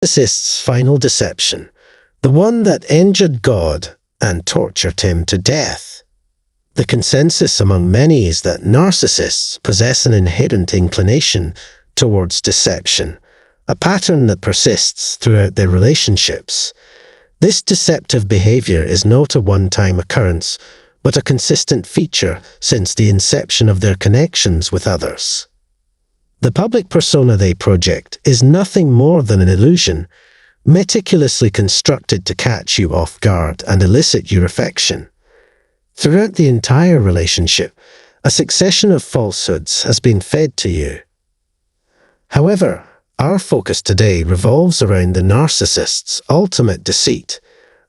Narcissist's final deception, the one that injured God and tortured him to death. The consensus among many is that narcissists possess an inherent inclination towards deception, a pattern that persists throughout their relationships. This deceptive behavior is not a one-time occurrence, but a consistent feature since the inception of their connections with others. The public persona they project is nothing more than an illusion, meticulously constructed to catch you off guard and elicit your affection. Throughout the entire relationship, a succession of falsehoods has been fed to you. However, our focus today revolves around the narcissist's ultimate deceit,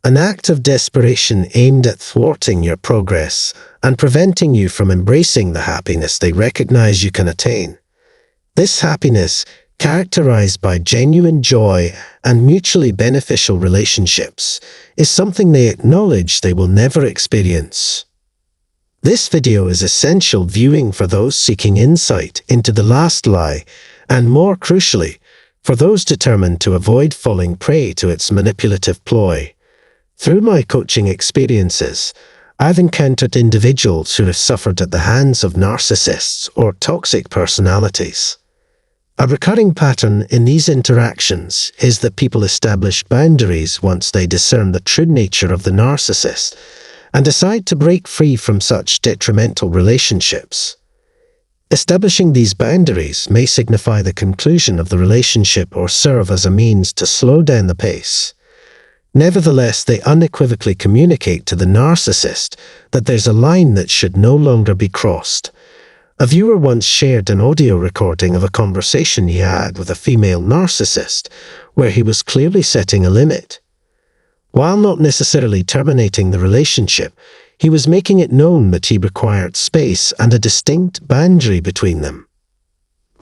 an act of desperation aimed at thwarting your progress and preventing you from embracing the happiness they recognize you can attain. This happiness, characterized by genuine joy and mutually beneficial relationships, is something they acknowledge they will never experience. This video is essential viewing for those seeking insight into the last lie, and more crucially, for those determined to avoid falling prey to its manipulative ploy. Through my coaching experiences, I've encountered individuals who have suffered at the hands of narcissists or toxic personalities. A recurring pattern in these interactions is that people establish boundaries once they discern the true nature of the narcissist and decide to break free from such detrimental relationships. Establishing these boundaries may signify the conclusion of the relationship or serve as a means to slow down the pace. Nevertheless, they unequivocally communicate to the narcissist that there's a line that should no longer be crossed. A viewer once shared an audio recording of a conversation he had with a female narcissist, where he was clearly setting a limit. While not necessarily terminating the relationship, he was making it known that he required space and a distinct boundary between them.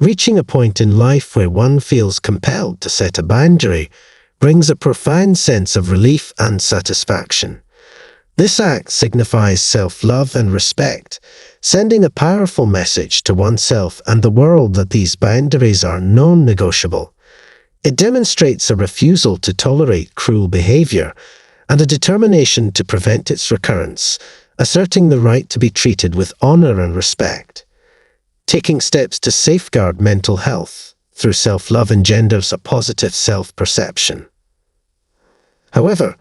Reaching a point in life where one feels compelled to set a boundary brings a profound sense of relief and satisfaction. This act signifies self-love and respect, sending a powerful message to oneself and the world that these boundaries are non-negotiable. It demonstrates a refusal to tolerate cruel behavior and a determination to prevent its recurrence, asserting the right to be treated with honor and respect. Taking steps to safeguard mental health through self-love engenders a positive self-perception. However,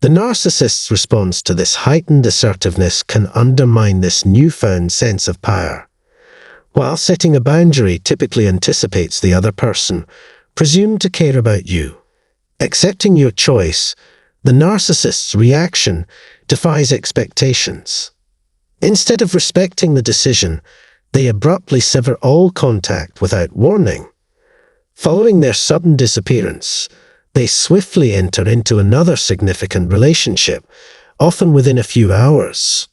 the narcissist's response to this heightened assertiveness can undermine this newfound sense of power. While setting a boundary typically anticipates the other person, presumed to care about you, accepting your choice, the narcissist's reaction defies expectations. Instead of respecting the decision, they abruptly sever all contact without warning. Following their sudden disappearance, they swiftly enter into another significant relationship, often within a few hours.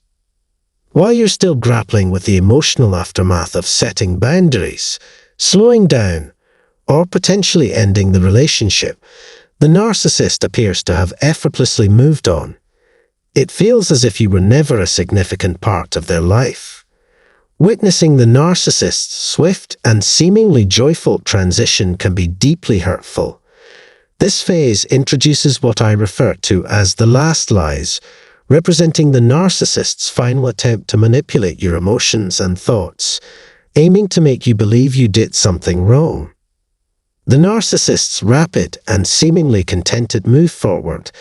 While you're still grappling with the emotional aftermath of setting boundaries, slowing down, or potentially ending the relationship, the narcissist appears to have effortlessly moved on. It feels as if you were never a significant part of their life. Witnessing the narcissist's swift and seemingly joyful transition can be deeply hurtful. This phase introduces what I refer to as the last lies, representing the narcissist's final attempt to manipulate your emotions and thoughts, aiming to make you believe you did something wrong. The narcissist's rapid and seemingly contented move forward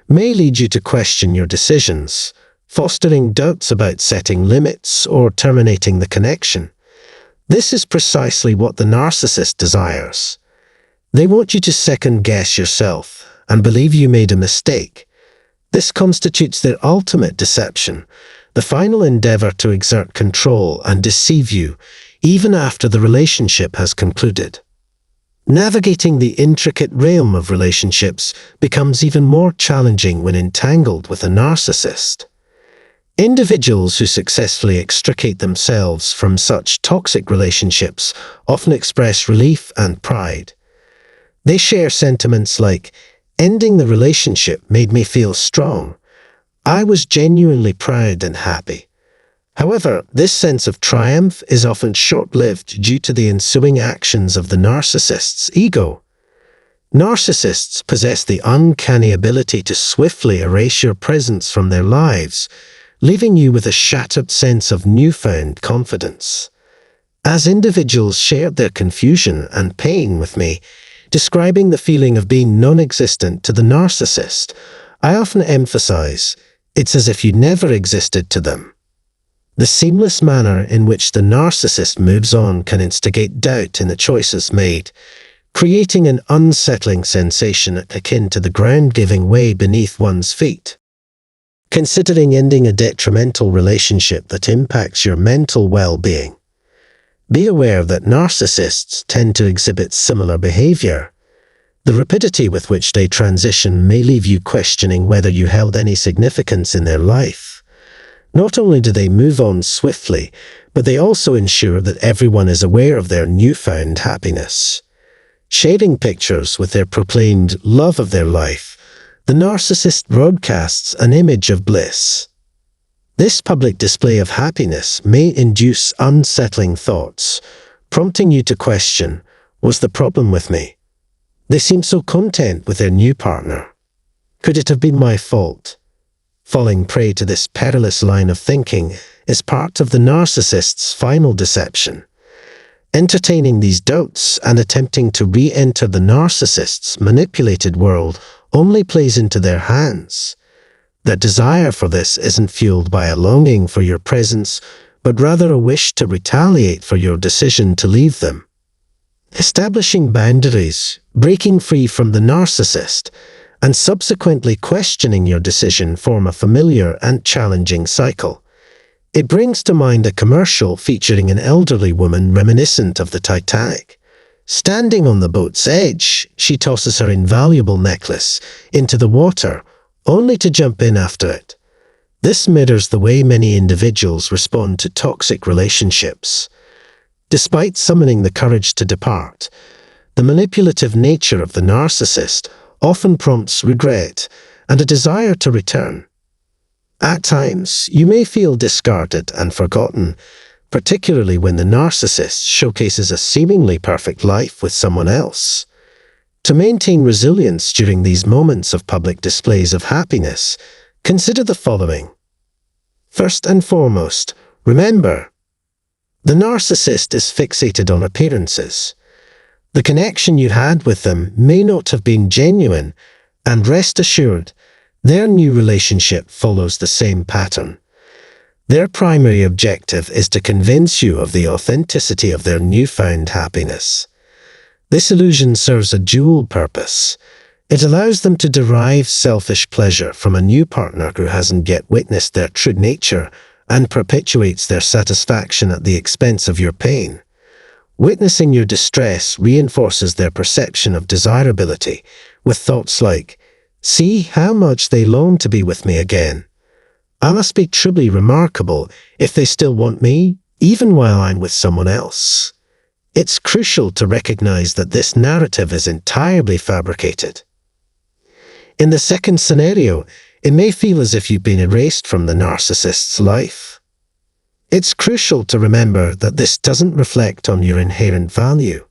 may lead you to question your decisions, fostering doubts about setting limits or terminating the connection. This is precisely what the narcissist desires. They want you to second-guess yourself and believe you made a mistake. This constitutes their ultimate deception, the final endeavor to exert control and deceive you, even after the relationship has concluded. Navigating the intricate realm of relationships becomes even more challenging when entangled with a narcissist. Individuals who successfully extricate themselves from such toxic relationships often express relief and pride. They share sentiments like, "Ending the relationship made me feel strong. I was genuinely proud and happy." However, this sense of triumph is often short-lived due to the ensuing actions of the narcissist's ego. Narcissists possess the uncanny ability to swiftly erase your presence from their lives, leaving you with a shattered sense of newfound confidence. As individuals shared their confusion and pain with me, describing the feeling of being non-existent to the narcissist, I often emphasize, it's as if you never existed to them. The seamless manner in which the narcissist moves on can instigate doubt in the choices made, creating an unsettling sensation akin to the ground giving way beneath one's feet. Considering ending a detrimental relationship that impacts your mental well-being, be aware that narcissists tend to exhibit similar behavior. The rapidity with which they transition may leave you questioning whether you held any significance in their life. Not only do they move on swiftly, but they also ensure that everyone is aware of their newfound happiness. Sharing pictures with their proclaimed love of their life, the narcissist broadcasts an image of bliss. This public display of happiness may induce unsettling thoughts, prompting you to question, was the problem with me? They seem so content with their new partner. Could it have been my fault? Falling prey to this perilous line of thinking is part of the narcissist's final deception. Entertaining these doubts and attempting to re-enter the narcissist's manipulated world only plays into their hands. Their desire for this isn't fueled by a longing for your presence, but rather a wish to retaliate for your decision to leave them. Establishing boundaries, breaking free from the narcissist, and subsequently questioning your decision form a familiar and challenging cycle. It brings to mind a commercial featuring an elderly woman reminiscent of the Titanic. Standing on the boat's edge, she tosses her invaluable necklace into the water, only to jump in after it. This mirrors the way many individuals respond to toxic relationships. Despite summoning the courage to depart, the manipulative nature of the narcissist often prompts regret and a desire to return. At times, you may feel discarded and forgotten, particularly when the narcissist showcases a seemingly perfect life with someone else. To maintain resilience during these moments of public displays of happiness, consider the following. First and foremost, remember, the narcissist is fixated on appearances. The connection you had with them may not have been genuine, and rest assured, their new relationship follows the same pattern. Their primary objective is to convince you of the authenticity of their newfound happiness. This illusion serves a dual purpose. It allows them to derive selfish pleasure from a new partner who hasn't yet witnessed their true nature and perpetuates their satisfaction at the expense of your pain. Witnessing your distress reinforces their perception of desirability, with thoughts like, "See how much they long to be with me again. I must be truly remarkable if they still want me, even while I'm with someone else." It's crucial to recognize that this narrative is entirely fabricated. In the second scenario, it may feel as if you've been erased from the narcissist's life. It's crucial to remember that this doesn't reflect on your inherent value.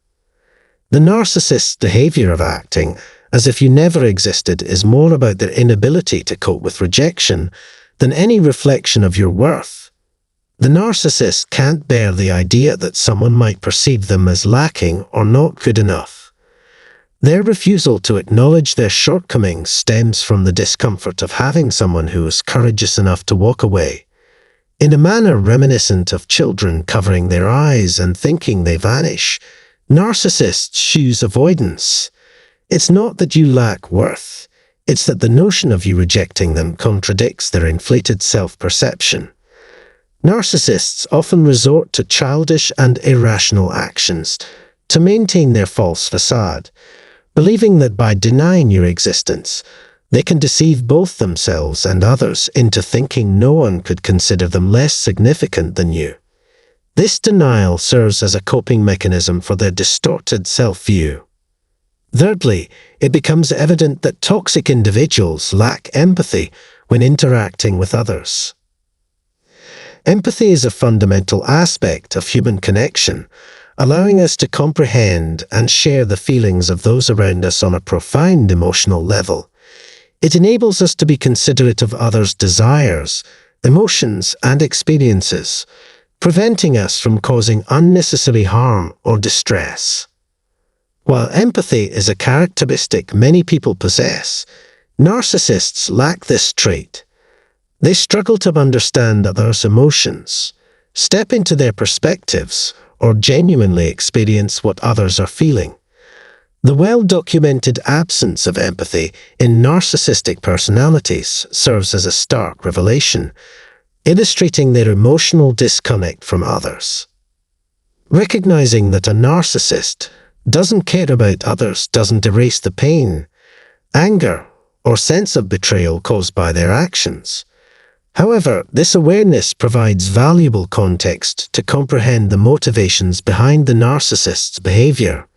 The narcissist's behavior of acting as if you never existed is more about their inability to cope with rejection than any reflection of your worth. The narcissist can't bear the idea that someone might perceive them as lacking or not good enough. Their refusal to acknowledge their shortcomings stems from the discomfort of having someone who is courageous enough to walk away. In a manner reminiscent of children covering their eyes and thinking they vanish, narcissists choose avoidance. It's not that you lack worth, it's that the notion of you rejecting them contradicts their inflated self-perception. Narcissists often resort to childish and irrational actions to maintain their false facade, believing that by denying your existence, they can deceive both themselves and others into thinking no one could consider them less significant than you. This denial serves as a coping mechanism for their distorted self-view. Thirdly, it becomes evident that toxic individuals lack empathy when interacting with others. Empathy is a fundamental aspect of human connection, allowing us to comprehend and share the feelings of those around us on a profound emotional level. It enables us to be considerate of others' desires, emotions, and experiences, preventing us from causing unnecessary harm or distress. While empathy is a characteristic many people possess, narcissists lack this trait. They struggle to understand others' emotions, step into their perspectives, or genuinely experience what others are feeling. The well-documented absence of empathy in narcissistic personalities serves as a stark revelation, illustrating their emotional disconnect from others. Recognizing that a narcissist doesn't care about others doesn't erase the pain, anger, or sense of betrayal caused by their actions. However, this awareness provides valuable context to comprehend the motivations behind the narcissist's behavior.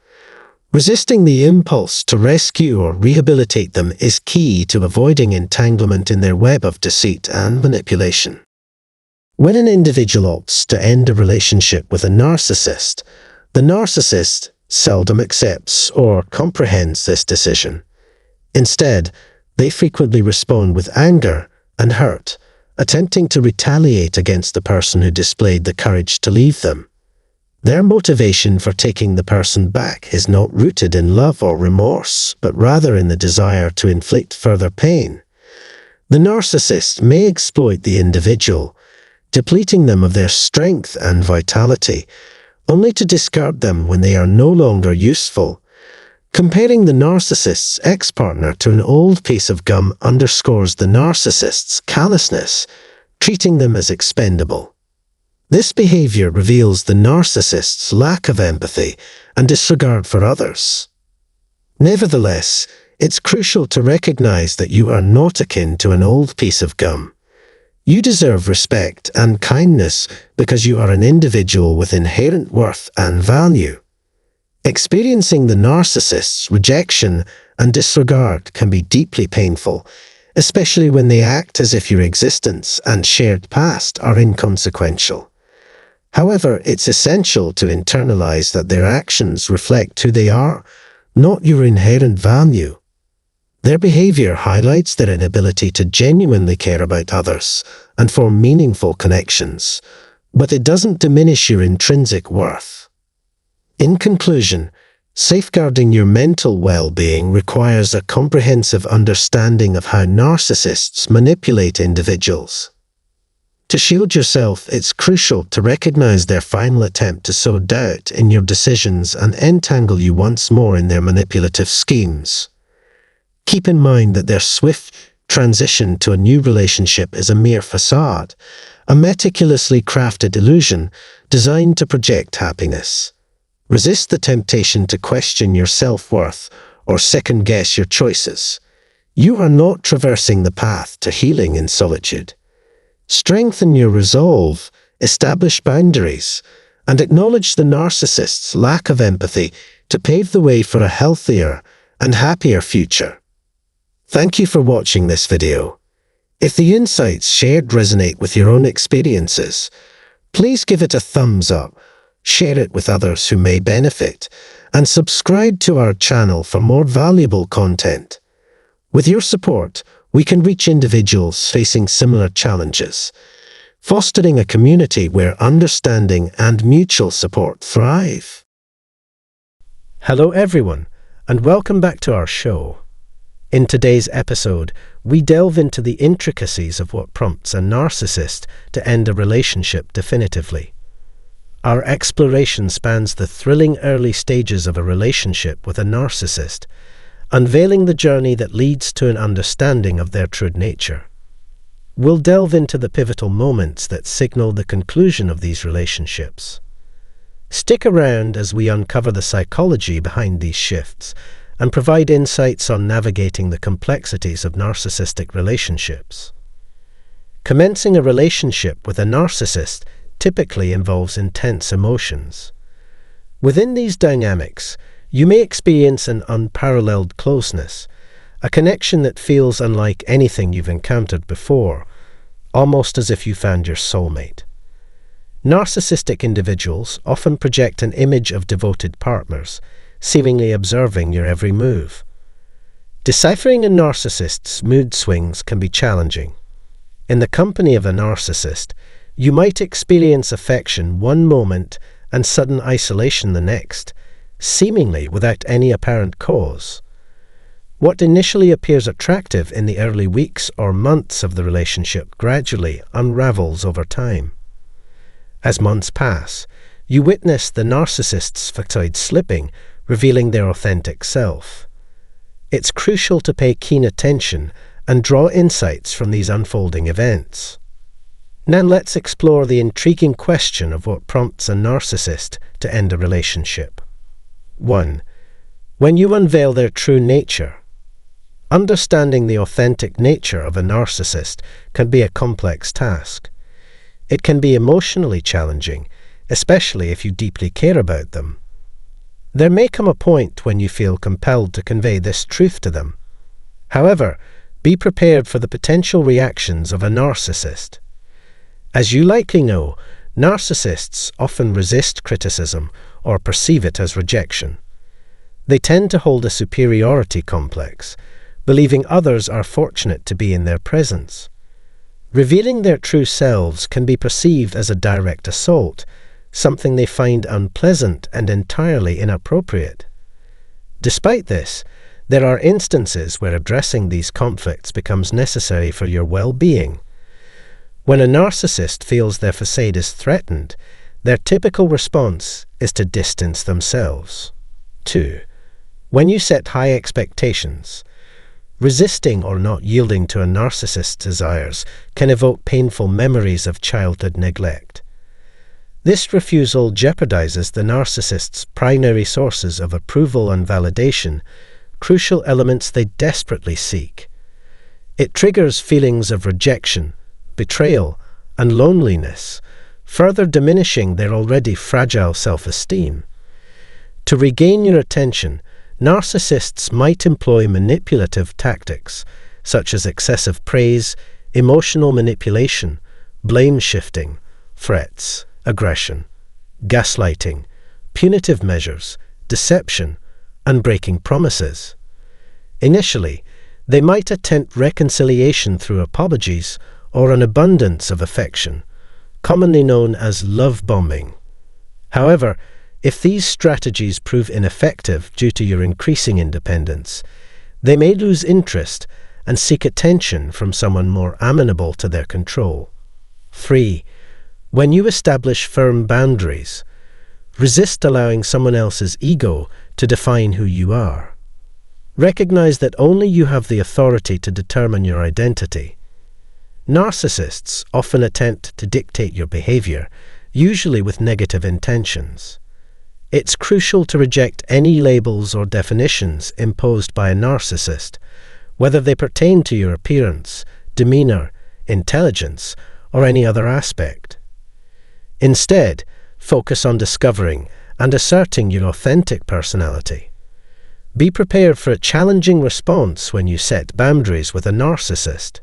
Resisting the impulse to rescue or rehabilitate them is key to avoiding entanglement in their web of deceit and manipulation. When an individual opts to end a relationship with a narcissist, the narcissist seldom accepts or comprehends this decision. Instead, they frequently respond with anger and hurt, attempting to retaliate against the person who displayed the courage to leave them. Their motivation for taking the person back is not rooted in love or remorse, but rather in the desire to inflict further pain. The narcissist may exploit the individual, depleting them of their strength and vitality, only to discard them when they are no longer useful. Comparing the narcissist's ex-partner to an old piece of gum underscores the narcissist's callousness, treating them as expendable. This behavior reveals the narcissist's lack of empathy and disregard for others. Nevertheless, it's crucial to recognize that you are not akin to an old piece of gum. You deserve respect and kindness because you are an individual with inherent worth and value. Experiencing the narcissist's rejection and disregard can be deeply painful, especially when they act as if your existence and shared past are inconsequential. However, it's essential to internalize that their actions reflect who they are, not your inherent value. Their behavior highlights their inability to genuinely care about others and form meaningful connections, but it doesn't diminish your intrinsic worth. In conclusion, safeguarding your mental well-being requires a comprehensive understanding of how narcissists manipulate individuals. To shield yourself, it's crucial to recognize their final attempt to sow doubt in your decisions and entangle you once more in their manipulative schemes. Keep in mind that their swift transition to a new relationship is a mere facade, a meticulously crafted illusion designed to project happiness. Resist the temptation to question your self-worth or second-guess your choices. You are not traversing the path to healing in solitude. Strengthen your resolve, establish boundaries, and acknowledge the narcissist's lack of empathy to pave the way for a healthier and happier future. Thank you for watching this video. If the insights shared resonate with your own experiences, please give it a thumbs up, share it with others who may benefit, and subscribe to our channel for more valuable content. With your support, we can reach individuals facing similar challenges, fostering a community where understanding and mutual support thrive. Hello everyone, and welcome back to our show. In today's episode, we delve into the intricacies of what prompts a narcissist to end a relationship definitively. Our exploration spans the thrilling early stages of a relationship with a narcissist, unveiling the journey that leads to an understanding of their true nature. We'll delve into the pivotal moments that signal the conclusion of these relationships. Stick around as we uncover the psychology behind these shifts and provide insights on navigating the complexities of narcissistic relationships. Commencing a relationship with a narcissist typically involves intense emotions. Within these dynamics, you may experience an unparalleled closeness, a connection that feels unlike anything you've encountered before, almost as if you found your soulmate. Narcissistic individuals often project an image of devoted partners, seemingly observing your every move. Deciphering a narcissist's mood swings can be challenging. In the company of a narcissist, you might experience affection one moment and sudden isolation the next, seemingly without any apparent cause. What initially appears attractive in the early weeks or months of the relationship gradually unravels over time. As months pass, you witness the narcissist's facade slipping, revealing their authentic self. It's crucial to pay keen attention and draw insights from these unfolding events. Now let's explore the intriguing question of what prompts a narcissist to end a relationship. 1. When you unveil their true nature. Understanding the authentic nature of a narcissist can be a complex task. It can be emotionally challenging, especially if you deeply care about them. There may come a point when you feel compelled to convey this truth to them. However, be prepared for the potential reactions of a narcissist. As you likely know, narcissists often resist criticism or perceive it as rejection. They tend to hold a superiority complex, believing others are fortunate to be in their presence. Revealing their true selves can be perceived as a direct assault, something they find unpleasant and entirely inappropriate. Despite this, there are instances where addressing these conflicts becomes necessary for your well-being. When a narcissist feels their facade is threatened, their typical response is to distance themselves. 2. When you set high expectations. Resisting or not yielding to a narcissist's desires can evoke painful memories of childhood neglect. This refusal jeopardizes the narcissist's primary sources of approval and validation, crucial elements they desperately seek. It triggers feelings of rejection, betrayal, and loneliness, further diminishing their already fragile self-esteem. To regain your attention, narcissists might employ manipulative tactics, such as excessive praise, emotional manipulation, blame shifting, threats, aggression, gaslighting, punitive measures, deception, and breaking promises. Initially, they might attempt reconciliation through apologies or an abundance of affection, commonly known as love bombing. However, if these strategies prove ineffective due to your increasing independence, they may lose interest and seek attention from someone more amenable to their control. 3. When you establish firm boundaries. Resist allowing someone else's ego to define who you are. Recognize that only you have the authority to determine your identity. Narcissists often attempt to dictate your behavior, usually with negative intentions. It's crucial to reject any labels or definitions imposed by a narcissist, whether they pertain to your appearance, demeanor, intelligence, or any other aspect. Instead, focus on discovering and asserting your authentic personality. Be prepared for a challenging response when you set boundaries with a narcissist.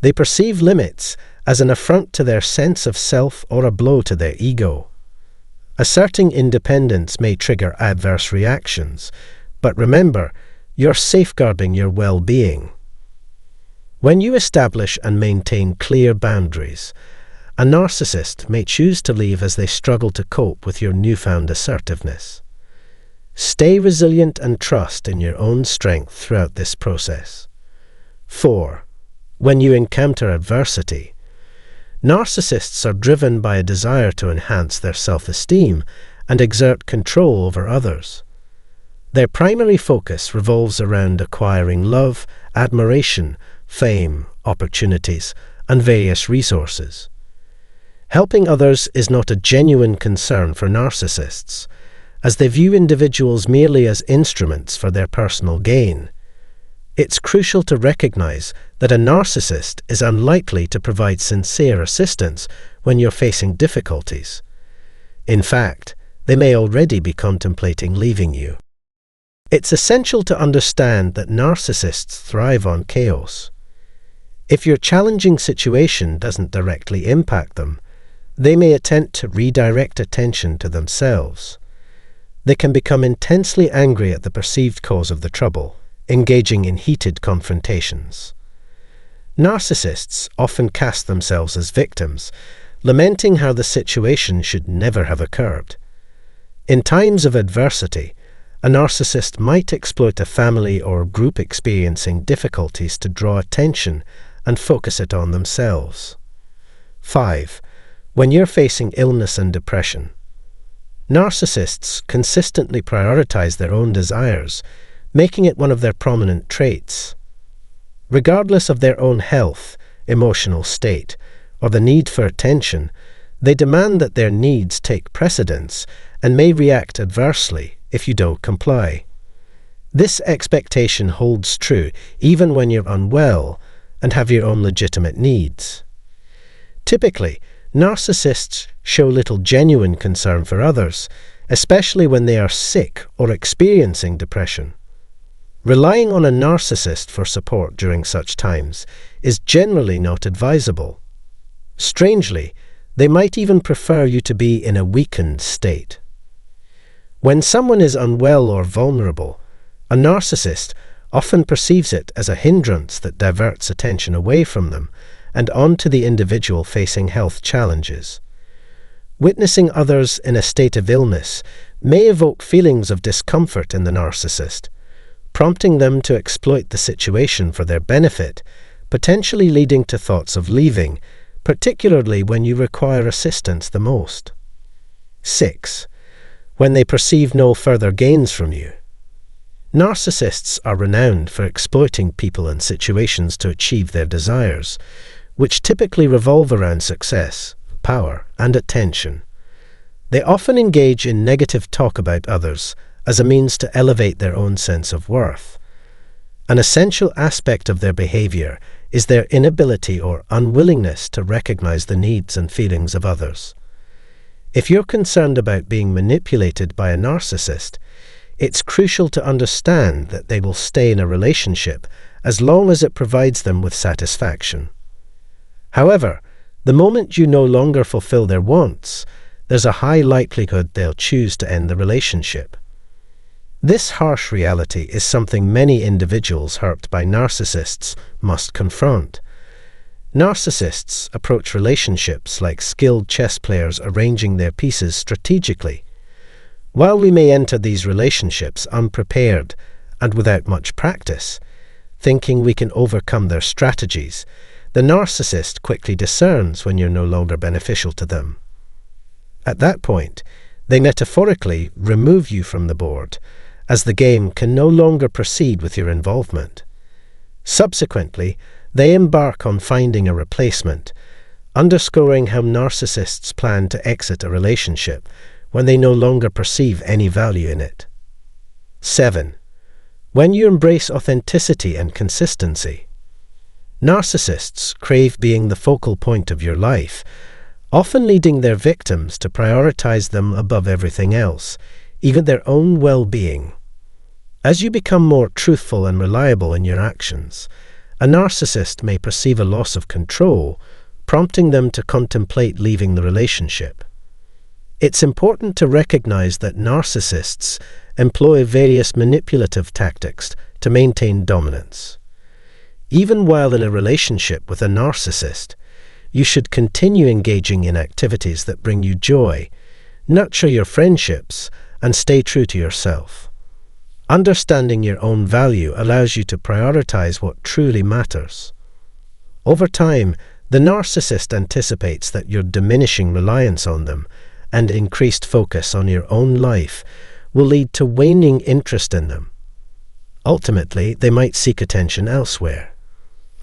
They perceive limits as an affront to their sense of self or a blow to their ego. Asserting independence may trigger adverse reactions, but remember, you're safeguarding your well-being. When you establish and maintain clear boundaries, a narcissist may choose to leave as they struggle to cope with your newfound assertiveness. Stay resilient and trust in your own strength throughout this process. 4. When you encounter adversity. Narcissists are driven by a desire to enhance their self-esteem and exert control over others. Their primary focus revolves around acquiring love, admiration, fame, opportunities, and various resources. Helping others is not a genuine concern for narcissists, as they view individuals merely as instruments for their personal gain. It's crucial to recognize that a narcissist is unlikely to provide sincere assistance when you're facing difficulties. In fact, they may already be contemplating leaving you. It's essential to understand that narcissists thrive on chaos. If your challenging situation doesn't directly impact them, they may attempt to redirect attention to themselves. They can become intensely angry at the perceived cause of the trouble, engaging in heated confrontations. Narcissists often cast themselves as victims, lamenting how the situation should never have occurred. In times of adversity, a narcissist might exploit a family or group experiencing difficulties to draw attention and focus it on themselves. 5. When you're facing illness and depression, narcissists consistently prioritize their own desires, making it one of their prominent traits. Regardless of their own health, emotional state, or the need for attention, they demand that their needs take precedence and may react adversely if you don't comply. This expectation holds true even when you're unwell and have your own legitimate needs. Typically, narcissists show little genuine concern for others, especially when they are sick or experiencing depression. Relying on a narcissist for support during such times is generally not advisable. Strangely, they might even prefer you to be in a weakened state. When someone is unwell or vulnerable, a narcissist often perceives it as a hindrance that diverts attention away from them and onto the individual facing health challenges. Witnessing others in a state of illness may evoke feelings of discomfort in the narcissist, prompting them to exploit the situation for their benefit, potentially leading to thoughts of leaving, particularly when you require assistance the most. 6. When they perceive no further gains from you. Narcissists are renowned for exploiting people and situations to achieve their desires, which typically revolve around success, power, and attention. They often engage in negative talk about others as a means to elevate their own sense of worth. An essential aspect of their behavior is their inability or unwillingness to recognize the needs and feelings of others. If you're concerned about being manipulated by a narcissist, it's crucial to understand that they will stay in a relationship as long as it provides them with satisfaction. However, the moment you no longer fulfill their wants, there's a high likelihood they'll choose to end the relationship. This harsh reality is something many individuals hurt by narcissists must confront. Narcissists approach relationships like skilled chess players arranging their pieces strategically. While we may enter these relationships unprepared and without much practice, thinking we can overcome their strategies, the narcissist quickly discerns when you're no longer beneficial to them. At that point, they metaphorically remove you from the board, as the game can no longer proceed with your involvement. Subsequently, they embark on finding a replacement, underscoring how narcissists plan to exit a relationship when they no longer perceive any value in it. 7. When you embrace authenticity and consistency. Narcissists crave being the focal point of your life, often leading their victims to prioritize them above everything else, even their own well-being. As you become more truthful and reliable in your actions, a narcissist may perceive a loss of control, prompting them to contemplate leaving the relationship. It's important to recognize that narcissists employ various manipulative tactics to maintain dominance. Even while in a relationship with a narcissist, you should continue engaging in activities that bring you joy, nurture your friendships, and stay true to yourself. Understanding your own value allows you to prioritize what truly matters. Over time, the narcissist anticipates that your diminishing reliance on them and increased focus on your own life will lead to waning interest in them. Ultimately, they might seek attention elsewhere.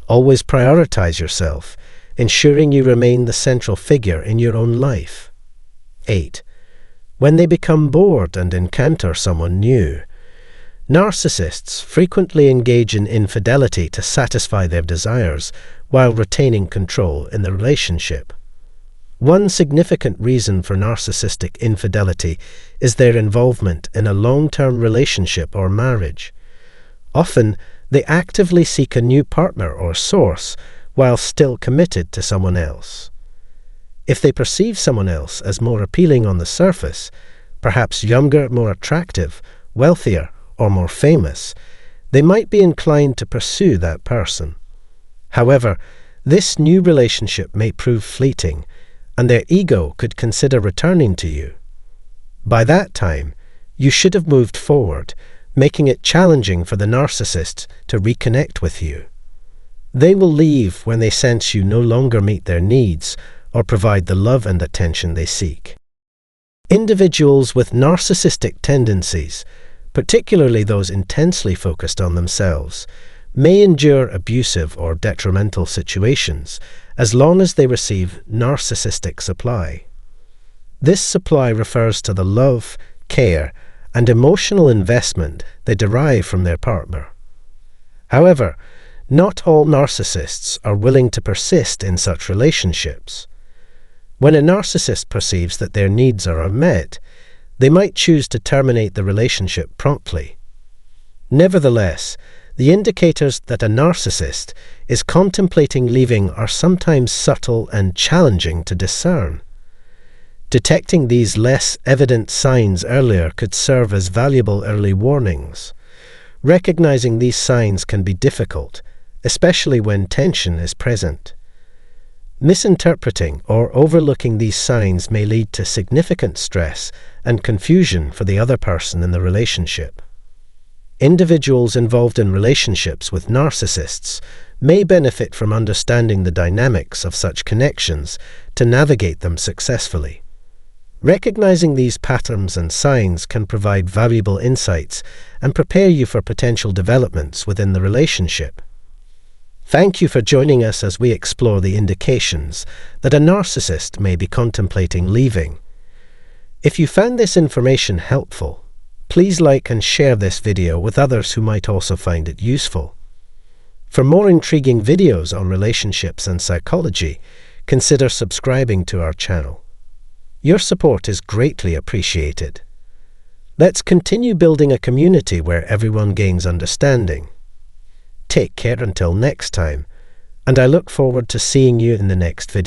Always prioritize yourself, ensuring you remain the central figure in your own life. 8. When they become bored and encounter someone new. Narcissists frequently engage in infidelity to satisfy their desires while retaining control in the relationship. One significant reason for narcissistic infidelity is their involvement in a long-term relationship or marriage. Often, they actively seek a new partner or source while still committed to someone else. If they perceive someone else as more appealing on the surface, perhaps younger, more attractive, wealthier, or more famous, they might be inclined to pursue that person. However, this new relationship may prove fleeting, and their ego could consider returning to you. By that time, you should have moved forward, making it challenging for the narcissist to reconnect with you. They will leave when they sense you no longer meet their needs or provide the love and attention they seek. Individuals with narcissistic tendencies, particularly those intensely focused on themselves, may endure abusive or detrimental situations as long as they receive narcissistic supply. This supply refers to the love, care, and emotional investment they derive from their partner. However, not all narcissists are willing to persist in such relationships. When a narcissist perceives that their needs are unmet, they might choose to terminate the relationship promptly. Nevertheless, the indicators that a narcissist is contemplating leaving are sometimes subtle and challenging to discern. Detecting these less evident signs earlier could serve as valuable early warnings. Recognizing these signs can be difficult, especially when tension is present. Misinterpreting or overlooking these signs may lead to significant stress and confusion for the other person in the relationship. Individuals involved in relationships with narcissists may benefit from understanding the dynamics of such connections to navigate them successfully. Recognizing these patterns and signs can provide valuable insights and prepare you for potential developments within the relationship. Thank you for joining us as we explore the indications that a narcissist may be contemplating leaving. If you found this information helpful, please like and share this video with others who might also find it useful. For more intriguing videos on relationships and psychology, consider subscribing to our channel. Your support is greatly appreciated. Let's continue building a community where everyone gains understanding. Take care until next time, and I look forward to seeing you in the next video.